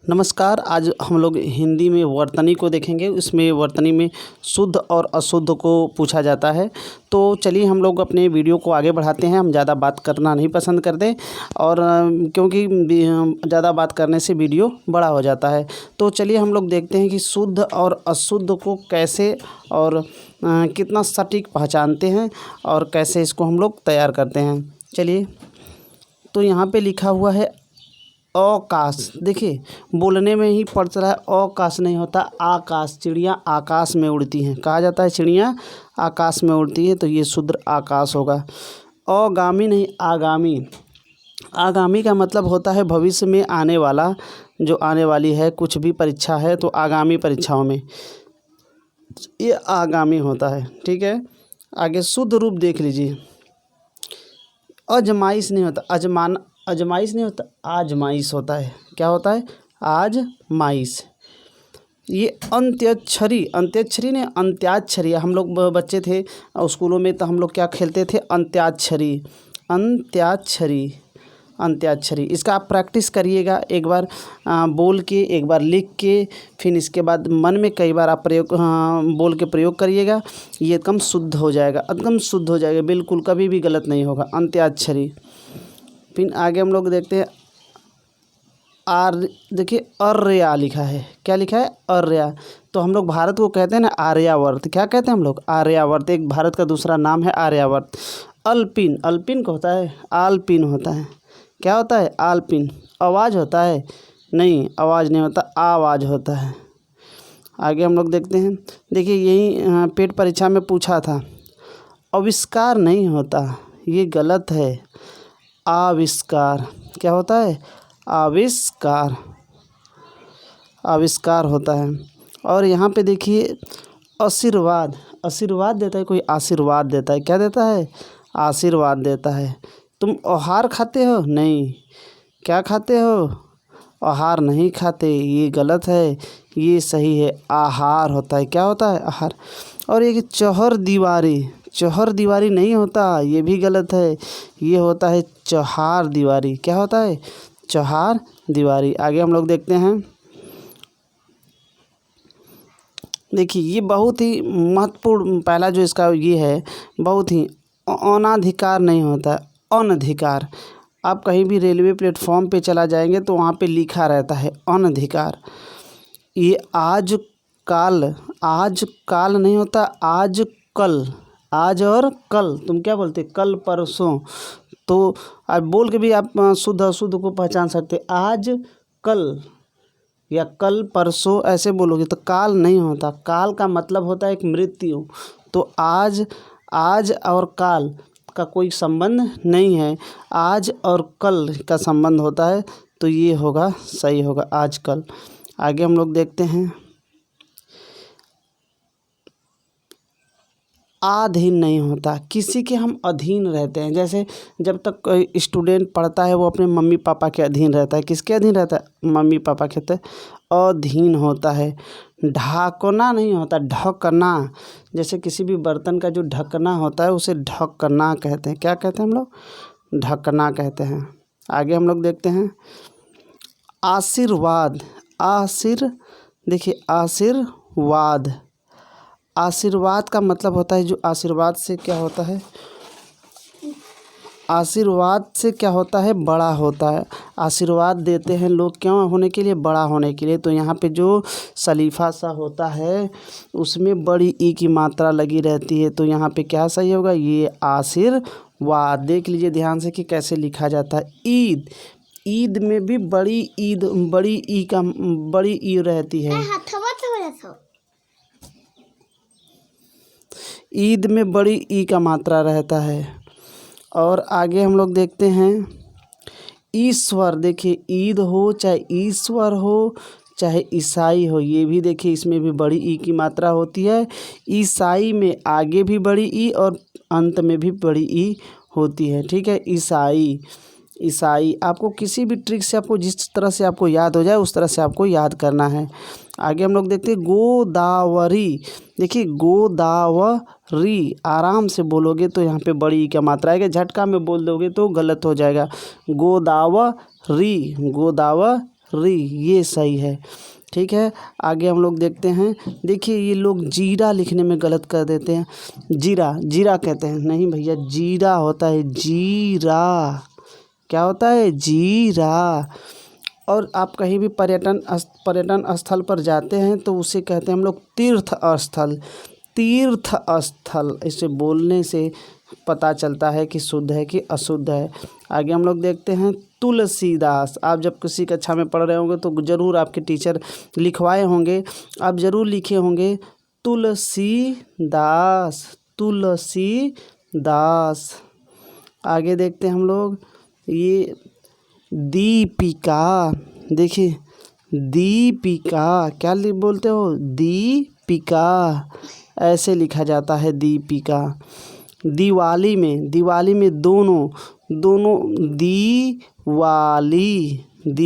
नमस्कार। आज हम लोग हिंदी में वर्तनी को देखेंगे। इसमें वर्तनी में शुद्ध और अशुद्ध को पूछा जाता है। तो चलिए हम लोग अपने वीडियो को आगे बढ़ाते हैं। हम ज़्यादा बात करना नहीं पसंद करते और क्योंकि ज़्यादा बात करने से वीडियो बड़ा हो जाता है। तो चलिए हम लोग देखते हैं कि शुद्ध और अशुद्ध को कैसे और कितना सटीक पहचानते हैं और कैसे इसको हम लोग तैयार करते हैं। चलिए, तो यहाँ पे लिखा हुआ है अकाश। देखिए, बोलने में ही पड़ रहा है अकाश नहीं होता आकाश। चिड़िया आकाश में उड़ती हैं, कहा जाता है चिड़िया आकाश में उड़ती है, तो ये शुद्ध आकाश होगा। अगामी नहीं आगामी। आगामी का मतलब होता है भविष्य में आने वाला, जो आने वाली है कुछ भी परीक्षा है तो आगामी परीक्षाओं में ये आगामी होता है। ठीक है, आगे शुद्ध रूप देख लीजिए। अजमाइश नहीं होता अजमाइश नहीं होता, आजमाइश होता है। क्या होता है? आजमाइश। ये अंत्याक्षरी ने अंत्याक्षरी। हम लोग बच्चे थे स्कूलों में तो हम लोग क्या खेलते थे? अंत्याक्षरी। इसका आप प्रैक्टिस करिएगा, एक बार बोल के, एक बार लिख के, फिर इसके बाद मन में कई बार आप बोल के प्रयोग करिएगा। ये एकदम शुद्ध हो जाएगा, बिल्कुल कभी भी गलत नहीं होगा। अंत्याक्षरी। फिर आगे हम लोग देखते हैं देखिए अर्या लिखा है। क्या लिखा है? अर्या। तो हम लोग भारत को कहते हैं ना आर्यावर्त। क्या कहते हैं हम लोग? आर्यावर्त। एक भारत का दूसरा नाम है आर्यावर्त। अल्पिन को होता है आलपिन होता है। क्या होता है? आलपिन। आवाज़ होता है? नहीं, आवाज़ नहीं होता, आवाज़ होता है। आगे हम लोग देखते हैं। देखिए, यही पेट परीक्षा में पूछा था। आविष्कार नहीं होता, ये गलत है। आविष्कार। क्या होता है? आविष्कार होता है। और यहाँ पे देखिए आशीर्वाद देता है कोई, आशीर्वाद देता है। क्या देता है? आशीर्वाद देता है। तुम आहार खाते हो? नहीं। क्या खाते हो? आहार नहीं खाते, ये गलत है, ये सही है। आहार होता है। क्या होता है? आहार। और ये चौहर दीवारी नहीं होता, ये भी गलत है, ये होता है चौहार दीवारी। क्या होता है? चौहार दीवारी। आगे हम लोग देखते हैं। देखिए, ये बहुत ही महत्वपूर्ण पहला जो इसका ये है, बहुत ही अनाधिकार नहीं होता, अनधिकार। आप कहीं भी रेलवे प्लेटफॉर्म पे चला जाएंगे तो वहाँ पे लिखा रहता है अनधिकार। ये आज काल नहीं होता, आज कल। आज और कल, तुम क्या बोलते? कल परसों। तो आप बोल के भी आप शुद्ध अशुद्ध को पहचान सकते। आज कल या कल परसों ऐसे बोलोगे तो काल नहीं होता। काल का मतलब होता है एक मृत्यु। तो आज और काल का कोई संबंध नहीं है, आज और कल का संबंध होता है। तो ये होगा, सही होगा, आज कल। आगे हम लोग देखते हैं। अधीन नहीं होता, किसी के हम अधीन रहते हैं। जैसे जब तक कोई स्टूडेंट पढ़ता है वो अपने मम्मी पापा के अधीन रहता है। किसके अधीन रहता है? मम्मी पापा के अधीन होता है। ढकना नहीं होता, ढकना। जैसे किसी भी बर्तन का जो ढकना होता है उसे ढकना कहते हैं। क्या कहते हैं हम लोग? ढकना कहते हैं। आगे हम लोग देखते हैं आशीर्वाद। देखिए, आशीर्वाद का मतलब होता है जो आशीर्वाद से क्या होता है? आशीर्वाद से क्या होता है? बड़ा होता है। आशीर्वाद देते हैं लोग क्यों होने के लिए? बड़ा होने के लिए। तो यहाँ पे जो सलीफा सा होता है उसमें बड़ी ई की मात्रा लगी रहती है। तो यहाँ पे क्या सही होगा? ये आशीर्वाद। देख लीजिए ध्यान से कि कैसे लिखा जाता है। ईद में भी बड़ी ई रहती है। ईद में बड़ी ई का मात्रा रहता है। और आगे हम लोग देखते हैं ईश्वर। देखिए, ईद हो चाहे ईश्वर हो चाहे ईसाई हो, ये भी देखिए इसमें भी बड़ी ई की मात्रा होती है। ईसाई में आगे भी बड़ी ई और अंत में भी बड़ी ई होती है। ठीक है, ईसाई। आपको किसी भी ट्रिक से, आपको जिस तरह से आपको याद हो जाए उस तरह से आपको याद करना है। आगे हम लोग देखते हैं गोदावरी। देखिए, गोदावरी आराम से बोलोगे तो यहाँ पे बड़ी ई का मात्रा आएगा। झटका में बोल दोगे तो गलत हो जाएगा। गोदावरी री, ये सही है। ठीक है, आगे हम लोग देखते हैं। देखिए ये लोग जीरा लिखने में गलत कर देते हैं, जीरा जीरा कहते हैं, नहीं भैया जीरा होता है, जीरा। क्या होता है? जीरा। और आप कहीं भी पर्यटन स्थल पर जाते हैं तो उसे कहते हैं हम लोग तीर्थ स्थल, तीर्थ स्थल। इसे बोलने से पता चलता है कि शुद्ध है कि अशुद्ध है। आगे हम लोग देखते हैं तुलसीदास। आप जब किसी कक्षा में पढ़ रहे होंगे तो ज़रूर आपके टीचर लिखवाए होंगे, आप ज़रूर लिखे होंगे तुलसीदास, तुलसीदास। आगे देखते हैं हम लोग ये दीपिका। देखिए दीपिका, क्या बोलते हो? दीपिका, ऐसे लिखा जाता है दीपिका। दिवाली में दोनों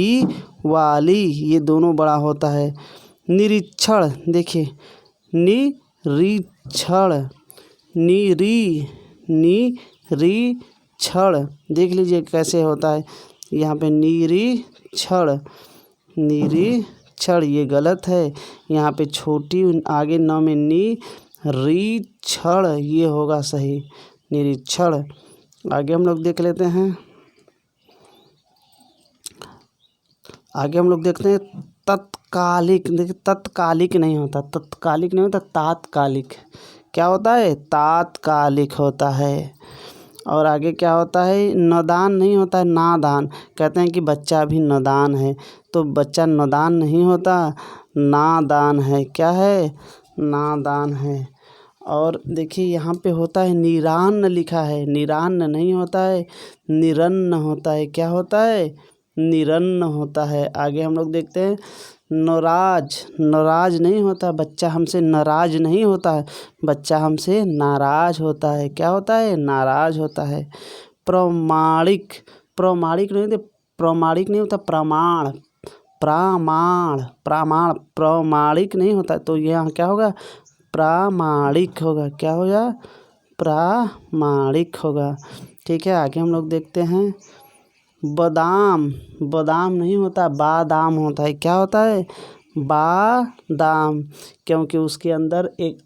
दिवाली ये दोनों बड़ा होता है। निरीक्षण, देखिए निरीक्षण, निरीक्षण, देख लीजिए कैसे होता है। यहाँ पे निरीक्षण, निरीक्षण ये गलत है। यहाँ पे छोटी आगे न में निरीक्षण ये होगा सही, निरीक्षण। आगे हम लोग देख लेते हैं, आगे हम लोग देखते हैं तत्कालिक। देखिए तत्कालिक नहीं होता, तत्कालिक नहीं होता, तात्कालिक। क्या होता है? तात्कालिक होता है। और आगे क्या होता है? नादान नहीं होता है, नादान। कहते हैं कि बच्चा अभी नादान है, तो बच्चा नादान नहीं होता, नादान है। क्या है? नादान है। और देखिए यहाँ पे होता है निरान्न लिखा है, निरान्न नहीं होता है, निरन्न होता है। क्या होता है? निरन्न होता है। आगे हम लोग देखते हैं नाराज, नाराज नहीं होता, बच्चा हमसे नाराज नहीं होता है, बच्चा हमसे नाराज होता है। क्या होता है? नाराज होता है। प्रमाणिक, प्रमाणिक नहीं होता, प्रमाणिक नहीं होता, प्रमाण, प्रमाण, प्रमाण, प्रमाणिक नहीं होता, तो यहाँ क्या होगा? प्रामाणिक होगा। क्या होगा? प्रामाणिक होगा। ठीक है, आगे हम लोग देखते हैं बादाम, बादाम नहीं होता, बादाम होता है। क्या होता है? बादाम, क्योंकि उसके अंदर एक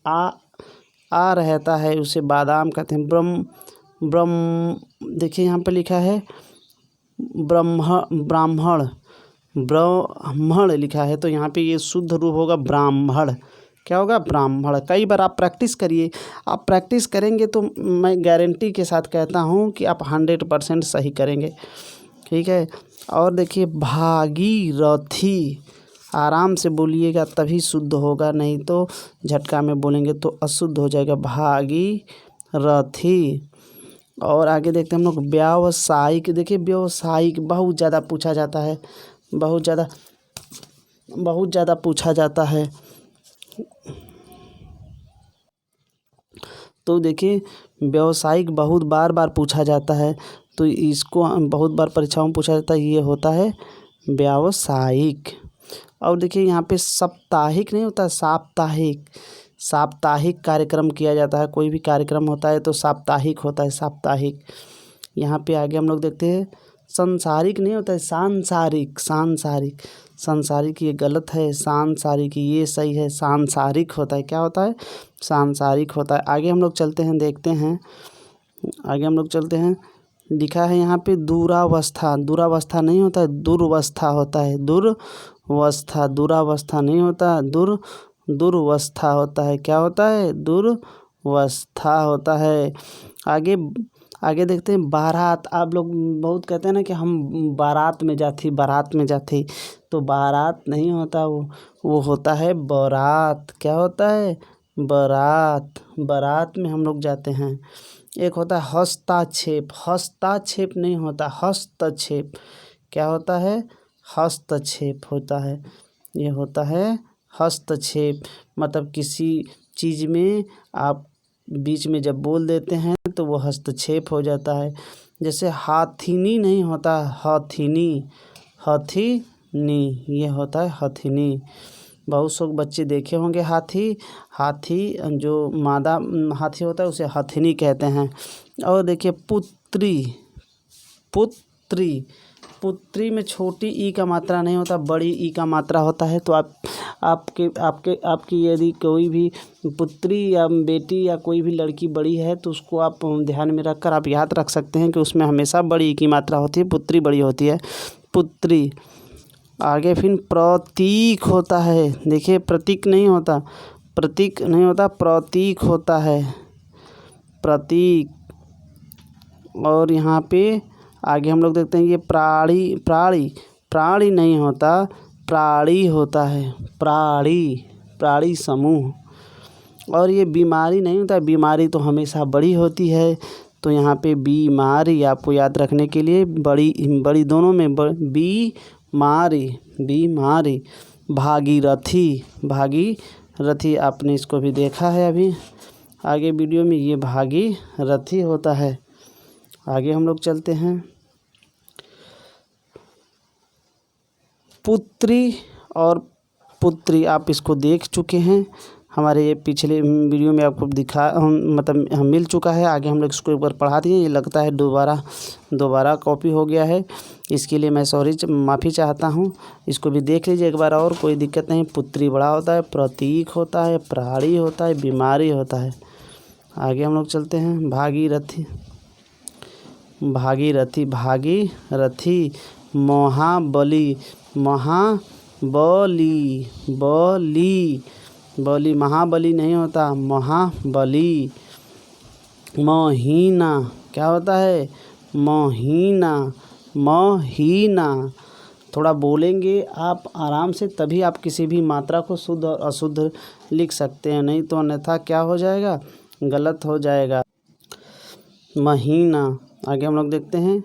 आ रहता है, उसे बादाम कहते हैं। देखिए यहाँ पे लिखा है ब्राह्मण, ब्राह्मण लिखा है, तो यहाँ पे ये शुद्ध रूप होगा ब्राह्मण। क्या होगा? ब्राह्मण। कई बार आप प्रैक्टिस करिए, आप प्रैक्टिस करेंगे तो मैं गारंटी के साथ कहता हूँ कि आप 100% सही करेंगे। ठीक है, और देखिए भागीरथी, आराम से बोलिएगा तभी शुद्ध होगा, नहीं तो झटका में बोलेंगे तो अशुद्ध हो जाएगा। भागीरथी। और आगे देखते हैं हम लोग व्यावसायिक। देखिए व्यावसायिक बहुत ज़्यादा पूछा जाता है, बहुत ज़्यादा पूछा जाता है। तो देखिए व्यावसायिक बहुत बार पूछा जाता है, तो इसको बहुत बार परीक्षाओं में पूछा जाता है, ये होता है व्यावसायिक। और देखिए यहाँ पे साप्ताहिक नहीं होता, साप्ताहिक, साप्ताहिक कार्यक्रम किया जाता है, कोई भी कार्यक्रम होता है तो साप्ताहिक होता है, साप्ताहिक। यहाँ पे आगे हम लोग देखते हैं सांसारिक नहीं होता है, सांसारिक, सांसारिक, सांसारिक ये गलत है, सांसारिक ये सही है, सांसारिक होता है। क्या होता है? सांसारिक होता है। आगे हम लोग चलते हैं, देखते हैं, आगे हम लोग चलते हैं। लिखा है यहाँ पे दुरावस्था, दुरावस्था नहीं होता है, दुर्वस्था होता है, दुर्वस्था, दुरावस्था नहीं होता, दुर्वस्था होता है। क्या होता है? दुर्वस्था होता है। आगे देखते हैं बारात। आप लोग बहुत कहते हैं ना कि हम बारात में जाती, बारात में जाती, तो बारात नहीं होता, वो होता है बारात। क्या होता है? बारात, बारात में हम लोग जाते हैं। एक होता है हस्ताक्षेप, हस्ताक्षेप नहीं होता, हस्तक्षेप। क्या होता है? हस्तक्षेप होता है, ये होता है हस्तक्षेप। मतलब किसी चीज़ में आप बीच में जब बोल देते हैं तो वो हस्तक्षेप हो जाता है। जैसे हाथिनी नहीं होता, हाथिनी, हाथिनी ये होता है हथिनी। बहुत से बच्चे देखे होंगे हाथी, हाथी जो मादा हाथी होता है उसे हथिनी कहते हैं। और देखिए पुत्री, पुत्री, पुत्री में छोटी ई का मात्रा नहीं होता, बड़ी ई का मात्रा होता है। तो आपकी यदि कोई भी पुत्री या बेटी या कोई भी लड़की बड़ी है तो उसको आप ध्यान में रखकर आप याद रख सकते हैं कि उसमें हमेशा बड़ी ई की मात्रा होती है, पुत्री बड़ी होती है, पुत्री। आगे फिर प्रतीक होता है, देखिए प्रतीक नहीं होता, प्रतीक होता है, प्रतीक। और यहाँ पे आगे हम लोग देखते हैं ये प्राणी नहीं होता, प्राणी होता है, प्राणी समूह। और ये बीमारी नहीं होता, बीमारी तो हमेशा बड़ी होती है। तो यहाँ पे बीमारी आपको याद रखने के लिए बड़ी दोनों में बीमारी। भागीरथी आपने इसको भी देखा है अभी आगे वीडियो में, ये भागीरथी होता है। आगे हम लोग चलते हैं। पुत्री और पुत्री आप इसको देख चुके हैं, हमारे ये पिछले वीडियो में आपको मिल चुका है। आगे हम लोग इसको एक बार पढ़ा दिए, ये लगता है दोबारा कॉपी हो गया है, इसके लिए मैं माफ़ी चाहता हूँ। इसको भी देख लीजिए एक बार और, कोई दिक्कत नहीं। पुत्री बड़ा होता है, प्रतीक होता है, प्राणी होता है, बीमारी होता है। आगे हम लोग चलते हैं। भागीरथी, महाबली, महाबली नहीं होता, महाबली। महीना क्या होता है, महीना। थोड़ा बोलेंगे आप आराम से तभी आप किसी भी मात्रा को शुद्ध और अशुद्ध लिख सकते हैं, नहीं तो अन्यथा क्या हो जाएगा, गलत हो जाएगा। महीना। आगे हम लोग देखते हैं,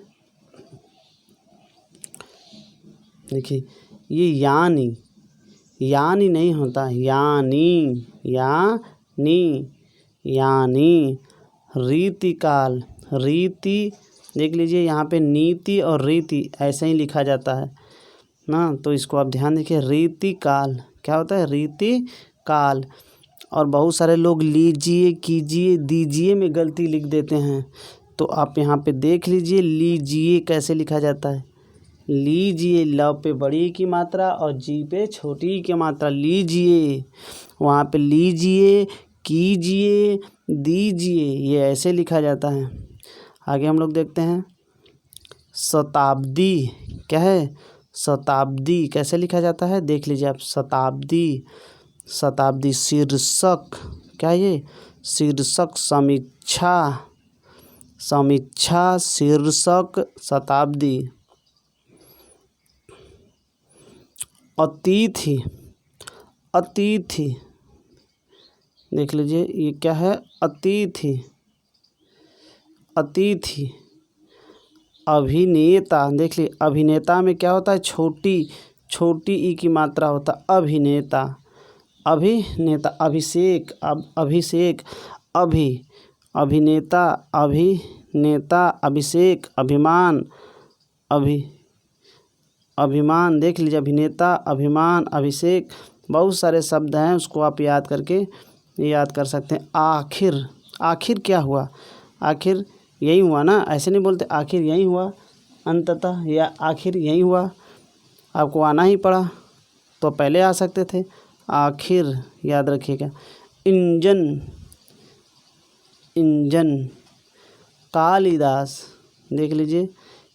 देखिए ये यानी नहीं होता, यानी। रीतिकाल, देख लीजिए यहाँ पे नीति और रीति ऐसे ही लिखा जाता है ना, तो इसको आप ध्यान देखिए। रीतिकाल क्या होता है, रीतिकाल। और बहुत सारे लोग लीजिए, कीजिए, दीजिए में गलती लिख देते हैं, तो आप यहाँ पे देख लीजिए लीजिए कैसे लिखा जाता है। लीजिए, ल पे बड़ी की मात्रा और जी पे छोटी की मात्रा, लीजिए। वहाँ पे लीजिए, कीजिए, दीजिए, ये ऐसे लिखा जाता है। आगे हम लोग देखते हैं। शताब्दी क्या है, शताब्दी कैसे लिखा जाता है, देख लीजिए आप। शताब्दी। शीर्षक क्या, ये शीर्षक, समीक्षा, शीर्षक, शताब्दी। अतिथि देख लीजिए ये क्या है, अतिथि। अभिनेता देख लीजिए, अभिनेता में क्या होता है, छोटी ई की मात्रा होता, अभिनेता। अभिषेक, अभिनेता, अभिषेक, अभिमान देख लीजिए, अभिनेता, अभिमान, अभिषेक, बहुत सारे शब्द हैं, उसको आप याद कर सकते हैं। आखिर क्या हुआ, आखिर यही हुआ ना, ऐसे नहीं बोलते आखिर यही हुआ, अंततः या आखिर यही हुआ, आपको आना ही पड़ा, तो पहले आ सकते थे, आखिर याद रखिएगा। इंजन। कालिदास देख लीजिए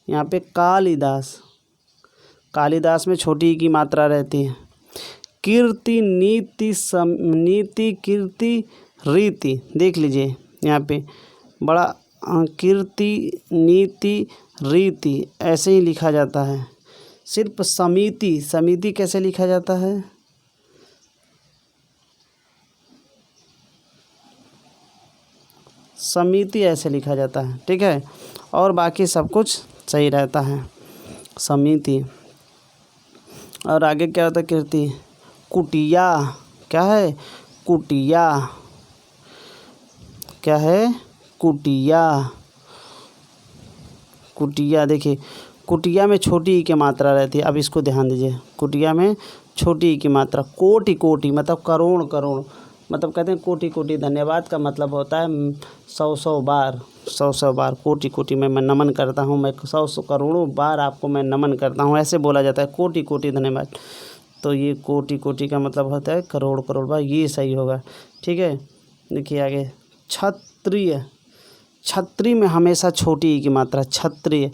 यहाँ पे, कालिदास में छोटी की मात्रा रहती है। कीर्ति, नीति, कीर्ति, रीति देख लीजिए यहाँ पे बड़ा कीर्ति, नीति, रीति ऐसे ही लिखा जाता है। सिर्फ समिति कैसे लिखा जाता है, समिति ऐसे लिखा जाता है, ठीक है। और बाकी सब कुछ सही रहता है, समिति। और आगे क्या होता है, कीर्ति। कुटिया क्या है, कुटिया क्या है, कुटिया देखिए, कुटिया में छोटी ई की मात्रा रहती है। अब इसको ध्यान दीजिए, कुटिया में छोटी ई की मात्रा। कोटि मतलब करोड़, मतलब कहते हैं कोटि कोटि धन्यवाद का मतलब होता है 100 बार, 100 बार कोटि कोटि में मैं नमन करता हूँ, मैं 100 करोड़ों बार आपको मैं नमन करता हूँ, ऐसे बोला जाता है कोटि कोटि धन्यवाद। तो ये कोटि कोटि का मतलब होता है करोड़ करोड़ बार, ये सही होगा। ठीक है, देखिए आगे क्षत्रिय, छत्री में हमेशा छोटी ई की मात्रा, क्षत्रिय,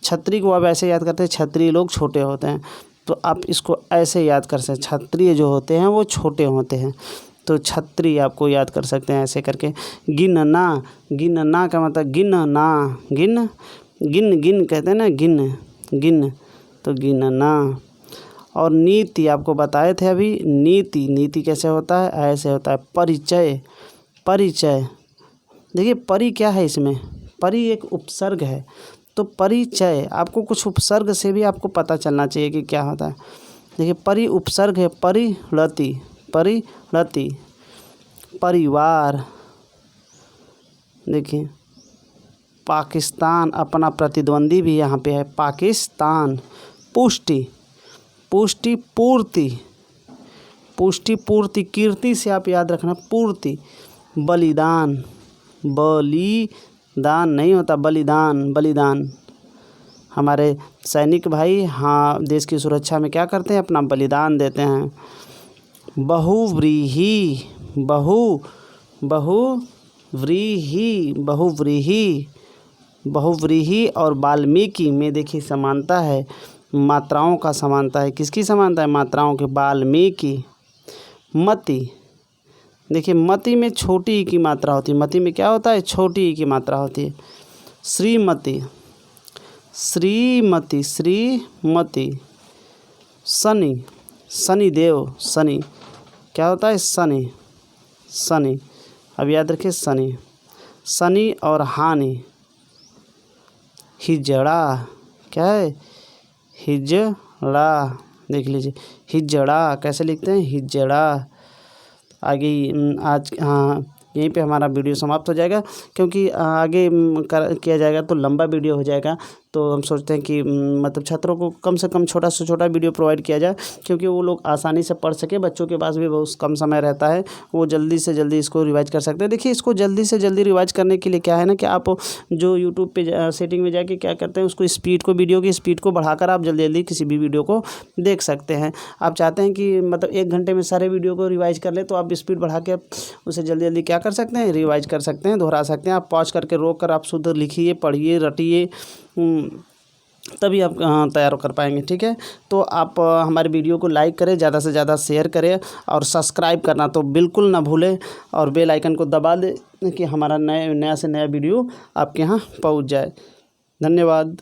छत्री को आप ऐसे याद करते हैं, क्षत्रिय लोग छोटे होते हैं, तो आप इसको ऐसे याद कर सकते हैं, क्षत्रिय जो होते हैं वो छोटे होते हैं, तो छत्री आपको याद कर सकते हैं ऐसे करके। गिनना, गिनना का मतलब गिनना, गिन गिन गिन कहते हैं ना, गिन गिन, तो गिनना। और नीति आपको बताए थे अभी, नीति, नीति कैसे होता है, ऐसे होता है। परिचय, परिचय, देखिए परि क्या है इसमें, परि एक उपसर्ग है, तो परिचय आपको कुछ उपसर्ग से भी आपको पता चलना चाहिए कि क्या होता है। देखिए परि उपसर्ग है, परिणति, परिणति, परिवार। देखिए पाकिस्तान, अपना प्रतिद्वंदी भी यहाँ पे है, पाकिस्तान। पुष्टि, पुष्टि पूर्ति, पुष्टि पूर्ति, कीर्ति से आप याद रखना पूर्ति। बलिदान, बलिदान नहीं होता, बलिदान, बलिदान। हमारे सैनिक भाई हाँ देश की सुरक्षा में क्या करते हैं, अपना बलिदान देते हैं। बहुव्रीहि, बहुव्रीहि, बहुव्रीहि, बहुव्रीहि और वाल्मीकि में देखिए समानता है, मात्राओं का समानता है, किसकी समानता है, मात्राओं के, वाल्मीकि। मति, देखिए मति में छोटी ई की मात्रा होती है, मति में क्या होता है, छोटी ई की मात्रा होती है। श्रीमती, श्रीमती, श्रीमती। शनि, शनिदेव, शनि क्या होता है, शनि, शनि, अब याद रखिए शनि। शनि और हानि, हिजड़ा, क्या है, हिजड़ा, देख लीजिए हिजड़ा कैसे लिखते हैं, हिजड़ा। आगे आज हाँ यहीं पे हमारा वीडियो समाप्त हो जाएगा, क्योंकि आगे किया जाएगा तो लंबा वीडियो हो जाएगा, तो हम सोचते हैं कि मतलब छात्रों को कम से कम छोटा से छोटा वीडियो प्रोवाइड किया जाए, क्योंकि वो लोग आसानी से पढ़ सके, बच्चों के पास भी बहुत कम समय रहता है, वो जल्दी से जल्दी इसको रिवाइज कर सकते हैं। देखिए इसको जल्दी से जल्दी रिवाइज करने के लिए क्या है ना कि आप जो यूट्यूब पे सेटिंग में जाके क्या करते हैं, उसको स्पीड को, वीडियो की स्पीड को बढ़ाकर आप जल्दी जल्दी किसी भी वीडियो को देख सकते हैं। आप चाहते हैं कि मतलब 1 घंटे में सारे वीडियो को रिवाइज कर ले, तो आप स्पीड बढ़ा के उसे जल्दी जल्दी क्या कर सकते हैं, रिवाइज कर सकते हैं, दोहरा सकते हैं। आप पॉज करके रोक कर आप शुद्ध लिखिए, पढ़िए, रटिए, तभी आप तैयार कर पाएंगे। ठीक है, तो आप हमारे वीडियो को लाइक करें, ज़्यादा से ज़्यादा शेयर करें और सब्सक्राइब करना तो बिल्कुल ना भूलें, और बेल आइकन को दबा दें कि हमारा नया से नया वीडियो आपके यहाँ पहुँच जाए। धन्यवाद।